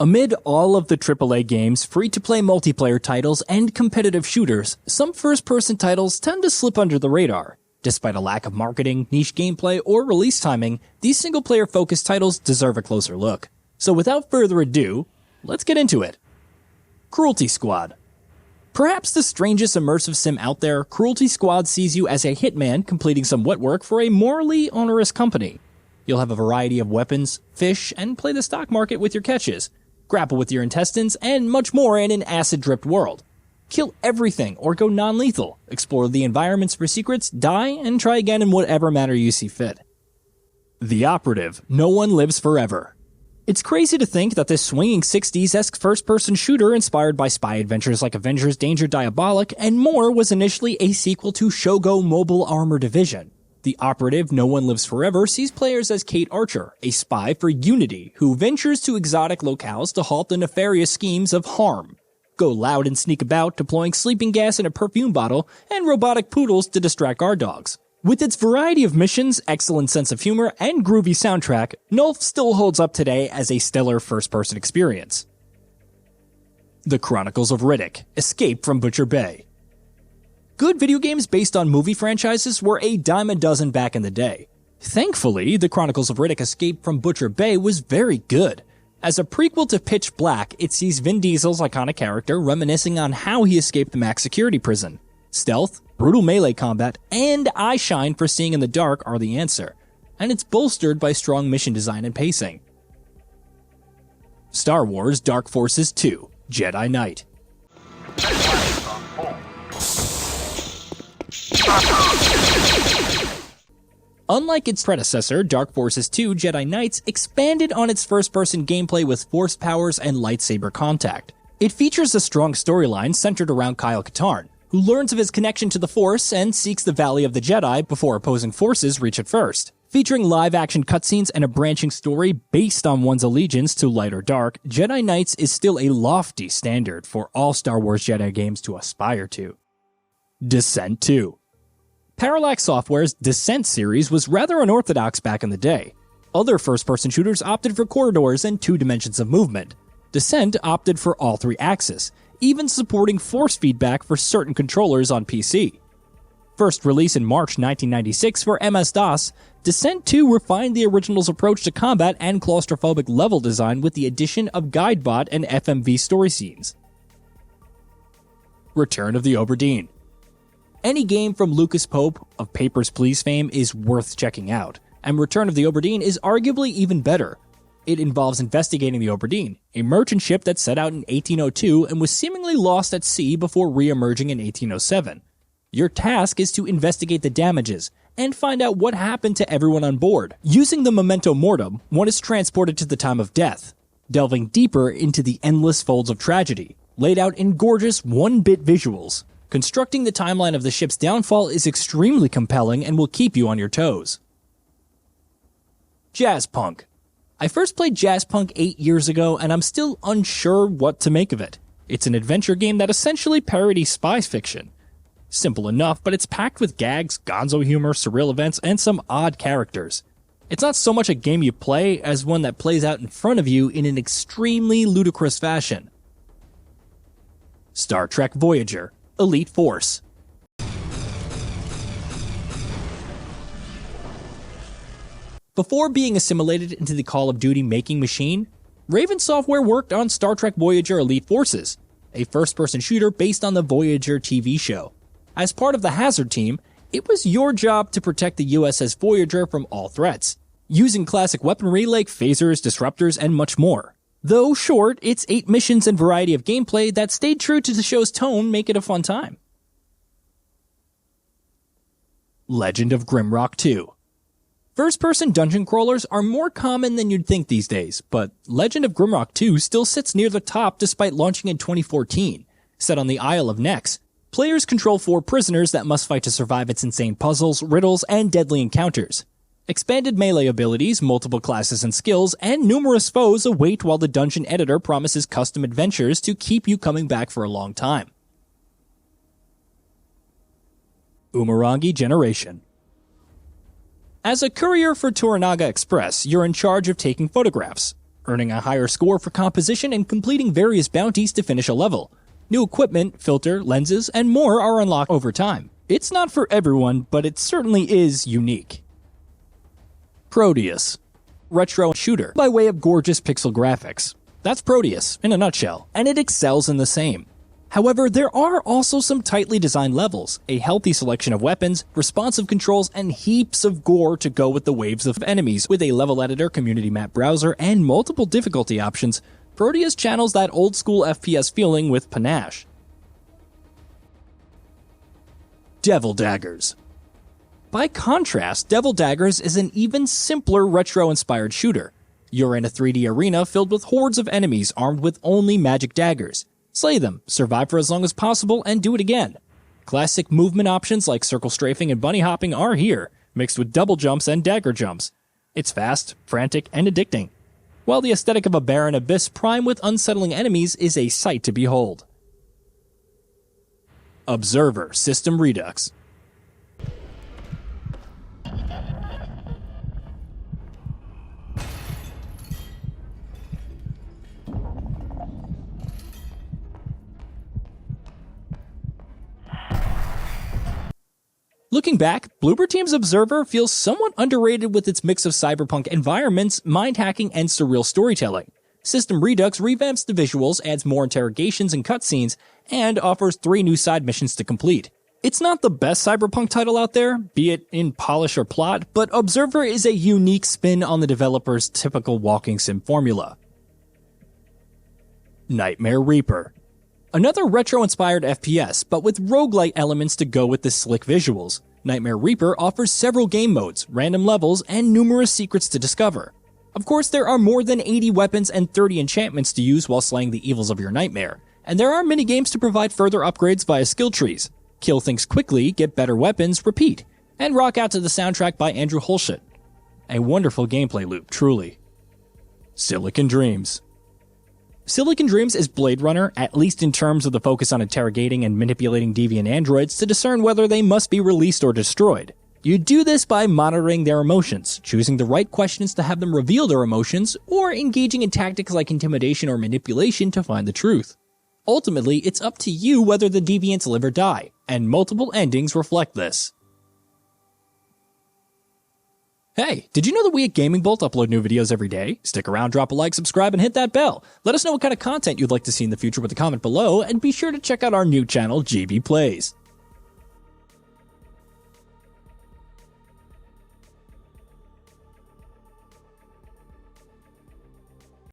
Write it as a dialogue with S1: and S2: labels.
S1: Amid all of the AAA games, free-to-play multiplayer titles, and competitive shooters, some first-person titles tend to slip under the radar. Despite a lack of marketing, niche gameplay, or release timing, these single-player focused titles deserve a closer look. So without further ado, let's get into it. Cruelty Squad. Perhaps the strangest immersive sim out there, Cruelty Squad sees you as a hitman completing some wet work for a morally onerous company. You'll have a variety of weapons, fish, and play the stock market with your catches, grapple with your intestines, and much more in an acid-dripped world. Kill everything or go non-lethal, explore the environments for secrets, die, and try again in whatever manner you see fit. The Operative, No One Lives Forever. It's crazy to think that this swinging 60s-esque first-person shooter inspired by spy adventures like Avengers Danger Diabolic and more was initially a sequel to Shogo Mobile Armor Division. The Operative, No One Lives Forever sees players as Kate Archer, a spy for Unity, who ventures to exotic locales to halt the nefarious schemes of harm. Go loud and sneak about, deploying sleeping gas in a perfume bottle, and robotic poodles to distract guard dogs. With its variety of missions, excellent sense of humor, and groovy soundtrack, Nulf still holds up today as a stellar first-person experience. The Chronicles of Riddick, Escape from Butcher Bay. Good video games based on movie franchises were a dime a dozen back in the day. Thankfully, The Chronicles of Riddick Escape from Butcher Bay was very good. As a prequel to Pitch Black, it sees Vin Diesel's iconic character reminiscing on how he escaped the max security prison. Stealth, brutal melee combat, and eye shine for seeing in the dark are the answer, and it's bolstered by strong mission design and pacing. Star Wars Dark Forces 2, Jedi Knight. Unlike its predecessor, Dark Forces 2 Jedi Knights expanded on its first-person gameplay with force powers and lightsaber contact. It features a strong storyline centered around Kyle Katarn, who learns of his connection to the Force and seeks the Valley of the Jedi before opposing forces reach it first. Featuring live-action cutscenes and a branching story based on one's allegiance to light or dark, Jedi Knights is still a lofty standard for all Star Wars Jedi games to aspire to. Descent 2. Parallax Software's Descent series was rather unorthodox back in the day. Other first-person shooters opted for corridors and 2 dimensions of movement. Descent opted for all 3 axes, even supporting force feedback for certain controllers on PC. First released in March 1996 for MS-DOS, Descent 2 refined the original's approach to combat and claustrophobic level design with the addition of Guidebot and FMV story scenes. Return of the Oberdeen. Any game from Lucas Pope of Papers, Please fame is worth checking out, and Return of the Oberdeen is arguably even better. It involves investigating the Oberdeen, a merchant ship that set out in 1802 and was seemingly lost at sea before re-emerging in 1807. Your task is to investigate the damages and find out what happened to everyone on board. Using the memento mortem, one is transported to the time of death, delving deeper into the endless folds of tragedy, laid out in gorgeous 1-bit visuals. Constructing the timeline of the ship's downfall is extremely compelling and will keep you on your toes. Jazzpunk. I first played Jazzpunk 8 years ago and I'm still unsure what to make of it. It's an adventure game that essentially parodies spy fiction. Simple enough, but it's packed with gags, gonzo humor, surreal events, and some odd characters. It's not so much a game you play as one that plays out in front of you in an extremely ludicrous fashion. Star Trek Voyager, Elite Force. Before being assimilated into the Call of Duty making machine, Raven Software worked on Star Trek Voyager Elite Forces, a first-person shooter based on the Voyager TV show. As part of the Hazard team, it was your job to protect the USS Voyager from all threats, using classic weaponry like phasers, disruptors, and much more. Though short, its 8 missions and variety of gameplay that stayed true to the show's tone make it a fun time. Legend of Grimrock 2. First-person dungeon crawlers are more common than you'd think these days, but Legend of Grimrock 2 still sits near the top despite launching in 2014. Set on the Isle of Nex, players control 4 prisoners that must fight to survive its insane puzzles, riddles, and deadly encounters. Expanded melee abilities, multiple classes and skills, and numerous foes await while the dungeon editor promises custom adventures to keep you coming back for a long time. UMURANGI Generation. As a courier for Toranaga Express, you're in charge of taking photographs. earning a higher score for composition and completing various bounties to finish a level. New equipment, filter, lenses, and more are unlocked over time. It's not for everyone, but it certainly is unique. Proteus. Retro shooter by way of gorgeous pixel graphics. That's Proteus in a nutshell, and it excels in the same. However, there are also some tightly designed levels, a healthy selection of weapons, responsive controls, and heaps of gore to go with the waves of enemies. With a level editor, community map browser, and multiple difficulty options, Proteus channels that old school FPS feeling with panache. Devil Daggers. By contrast, Devil Daggers is an even simpler retro-inspired shooter. You're in a 3D arena filled with hordes of enemies armed with only magic daggers. Slay them, survive for as long as possible, and do it again. Classic movement options like circle strafing and bunny hopping are here, mixed with double jumps and dagger jumps. It's fast, frantic, and addicting. While the aesthetic of a barren abyss prime with unsettling enemies is a sight to behold. Observer System Redux. Looking back, Bloober Team's Observer feels somewhat underrated with its mix of cyberpunk environments, mind hacking, and surreal storytelling. System Redux revamps the visuals, adds more interrogations and cutscenes, and offers 3 new side missions to complete. It's not the best cyberpunk title out there, be it in polish or plot, but Observer is a unique spin on the developer's typical walking sim formula. Nightmare Reaper. Another retro-inspired FPS, but with roguelite elements to go with the slick visuals. Nightmare Reaper offers several game modes, random levels, and numerous secrets to discover. Of course, there are more than 80 weapons and 30 enchantments to use while slaying the evils of your nightmare, and there are minigames to provide further upgrades via skill trees. Kill things quickly, get better weapons, repeat, and rock out to the soundtrack by Andrew Hulshut. A wonderful gameplay loop, truly. Silicon Dreams. Silicon Dreams is Blade Runner, at least in terms of the focus on interrogating and manipulating deviant androids to discern whether they must be released or destroyed. You do this by monitoring their emotions, choosing the right questions to have them reveal their emotions, or engaging in tactics like intimidation or manipulation to find the truth. Ultimately, it's up to you whether the deviants live or die, and multiple endings reflect this. Hey, did you know that we at Gaming Bolt upload new videos every day? Stick around, drop a like, subscribe, and hit that bell. Let us know what kind of content you'd like to see in the future with a comment below, and be sure to check out our new channel, GB Plays.